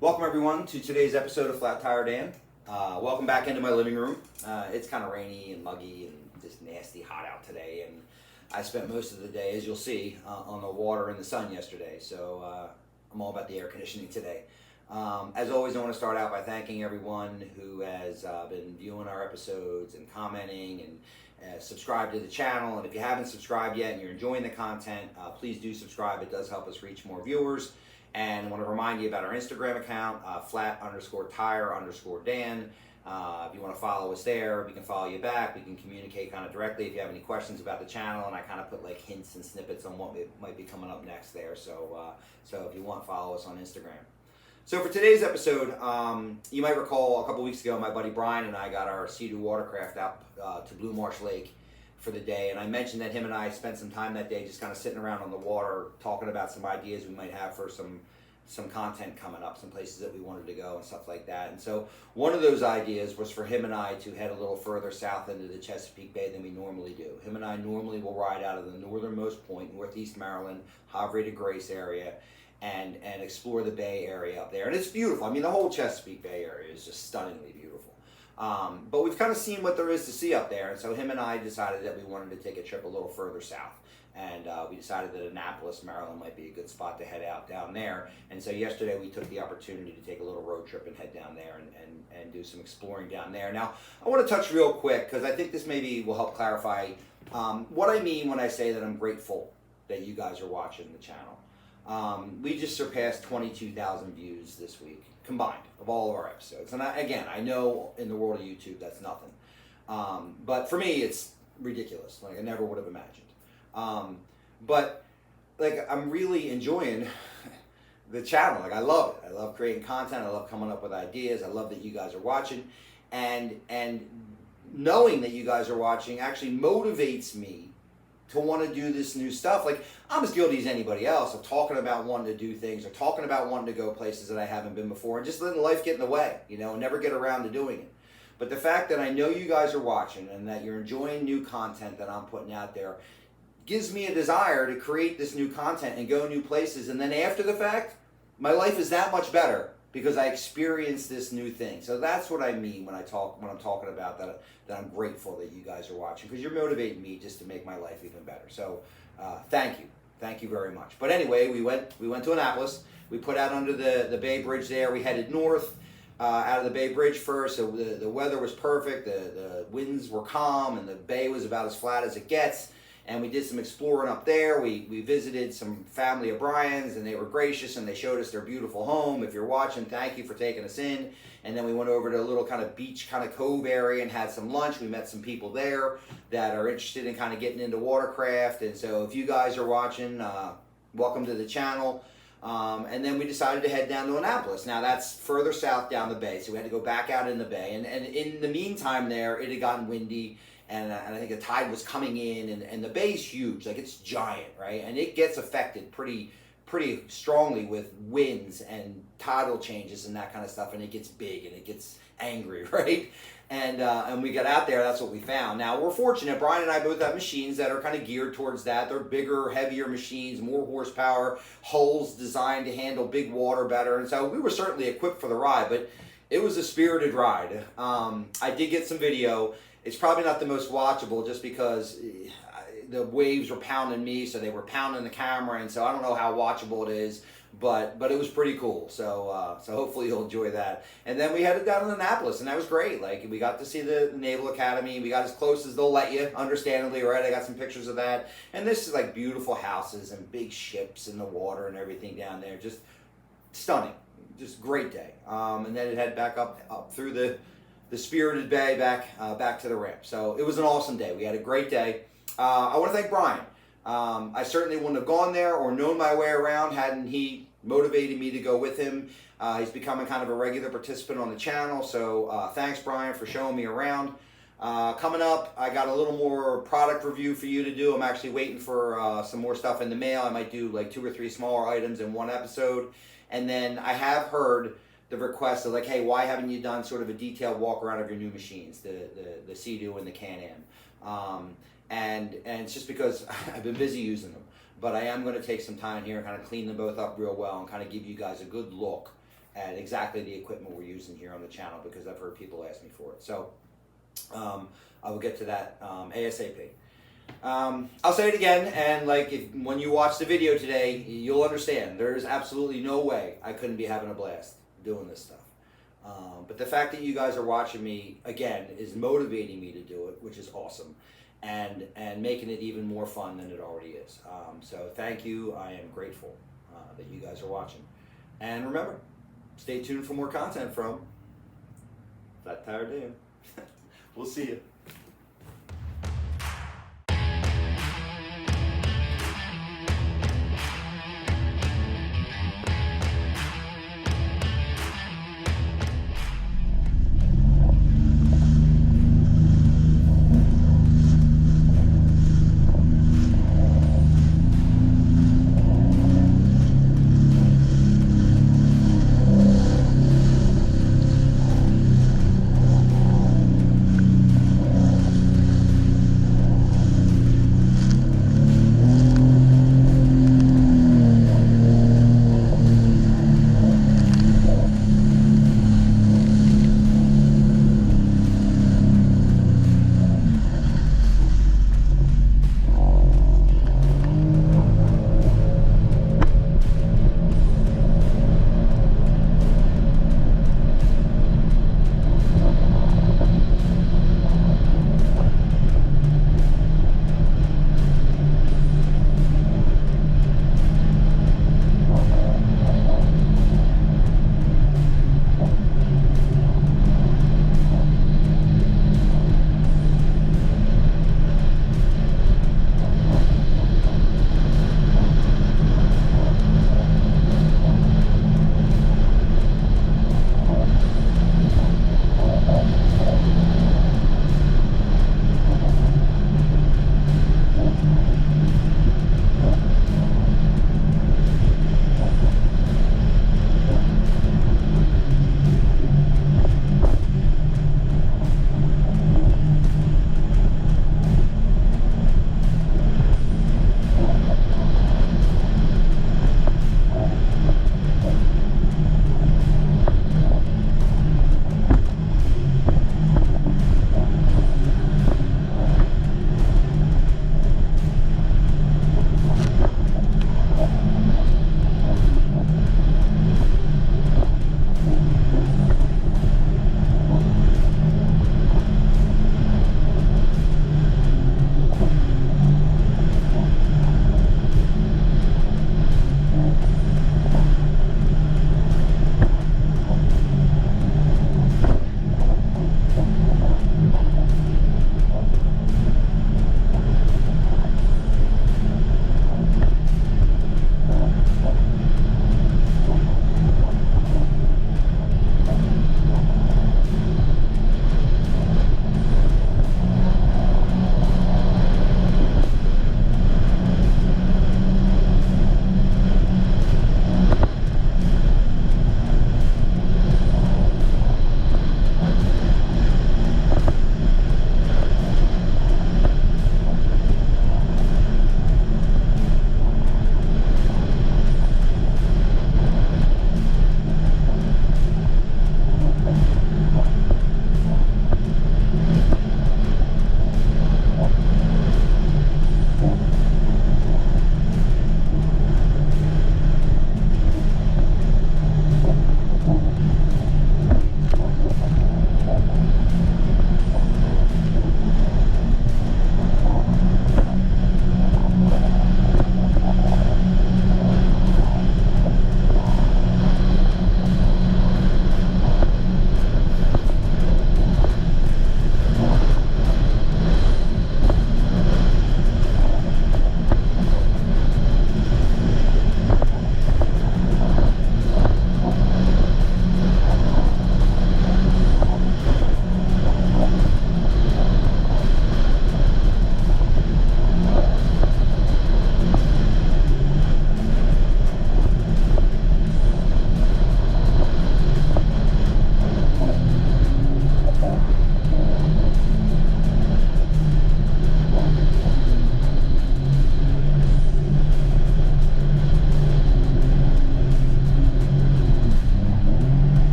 Welcome everyone to today's episode of Flat Tire Dan. Welcome back into my living room. It's kind of rainy and muggy and just nasty hot out today, and I spent most of the day, as you'll see, on the water in the sun yesterday, so I'm all about the air conditioning today. As always, I want to start out by thanking everyone who has been viewing our episodes and commenting and subscribe to the channel. And if you haven't subscribed yet and you're enjoying the content, please do subscribe. It does help us reach more viewers. And I want to remind you about our Instagram account, flat_tire_Dan. If you want to follow us there, we can follow you back. We can communicate kind of directly if you have any questions about the channel. And I kind of put like hints and snippets on what might be coming up next there. So if you want, follow us on Instagram. So for today's episode, you might recall a couple weeks ago, my buddy Brian and I got our SeaDoo watercraft out to Blue Marsh Lake for the day, and I mentioned that him and I spent some time that day just kind of sitting around on the water talking about some ideas we might have for some content coming up, some places that we wanted to go and stuff like that. And so one of those ideas was for him and I to head a little further south into the Chesapeake Bay than we normally do. Him and I normally will ride out of the northernmost point, northeast Maryland, Havre de Grace area, and explore the Bay area up there. And it's beautiful. I mean, the whole Chesapeake Bay area is just stunningly beautiful. But we've kind of seen what there is to see up there, and so him and I decided that we wanted to take a trip a little further south. And we decided that Annapolis, Maryland might be a good spot to head out down there. And so yesterday we took the opportunity to take a little road trip and head down there and do some exploring down there. Now, I want to touch real quick, because I think this maybe will help clarify what I mean when I say that I'm grateful that you guys are watching the channel. We just surpassed 22,000 views this week, combined, of all of our episodes. And I know in the world of YouTube that's nothing. But for me, it's ridiculous. Like, I never would have imagined. But like, I'm really enjoying the channel. Like, I love it. I love creating content. I love coming up with ideas. I love that you guys are watching, and knowing that you guys are watching actually motivates me to want to do this new stuff. Like, I'm as guilty as anybody else of talking about wanting to do things, or talking about wanting to go places that I haven't been before, and just letting life get in the way, and never get around to doing it. But the fact that I know you guys are watching and that you're enjoying new content that I'm putting out there gives me a desire to create this new content and go new places. And then after the fact, my life is that much better because I experienced this new thing. So that's what I mean when I'm talking about that I'm grateful that you guys are watching, because you're motivating me just to make my life even better. So thank you very much. But anyway, we went to Annapolis. We put out under the Bay Bridge there. We headed north out of the Bay Bridge first. So the weather was perfect. The winds were calm, and the bay was about as flat as it gets. And we did some exploring up there. We visited some family of Brian's, and they were gracious, and they showed us their beautiful home. If you're watching, thank you for taking us in. And then we went over to a little kind of beach kind of cove area and had some lunch. We met some people there that are interested in kind of getting into watercraft. And so if you guys are watching, welcome to the channel. And then we decided to head down to Annapolis. Now, that's further south down the bay, so we had to go back out in the bay. And in the meantime there, it had gotten windy, and I think the tide was coming in, and the bay's huge. Like, it's giant, right? And it gets affected pretty strongly with winds and tidal changes and that kind of stuff, and it gets big and it gets angry, right? And we got out there, that's what we found. Now, we're fortunate, Brian and I both have machines that are kind of geared towards that. They're bigger, heavier machines, more horsepower, hulls designed to handle big water better, and so we were certainly equipped for the ride, but it was a spirited ride. I did get some video. It's probably not the most watchable just because the waves were pounding me, so they were pounding the camera, and so I don't know how watchable it is, but it was pretty cool. So hopefully you'll enjoy that. And then we headed down to Annapolis, and that was great. Like, we got to see the Naval Academy. We got as close as they'll let you, understandably, right? I got some pictures of that. And this is like beautiful houses and big ships in the water and everything down there. Just stunning. Just great day. And then it head back up through the spirited bay back to the ramp. So it was an awesome day. We had a great day. I want to thank Brian. I certainly wouldn't have gone there or known my way around hadn't he motivated me to go with him. He's becoming kind of a regular participant on the channel. So thanks, Brian, for showing me around. Coming up, I got a little more product review for you to do. I'm actually waiting for some more stuff in the mail. I might do like 2 or 3 smaller items in one episode. And then I have heard the request of like, hey, why haven't you done sort of a detailed walk around of your new machines, the SeaDoo and the Can-Am? And it's just because I've been busy using them. But I am going to take some time here and kind of clean them both up real well and kind of give you guys a good look at exactly the equipment we're using here on the channel, because I've heard people ask me for it. So I will get to that ASAP. I'll say it again, and like when you watch the video today, you'll understand. There's absolutely no way I couldn't be having a blast doing this stuff. But the fact that you guys are watching me again is motivating me to do it, which is awesome, and making it even more fun than it already is. So thank you. I am grateful that you guys are watching. And remember, stay tuned for more content from Flat Tire Dan. We'll see you.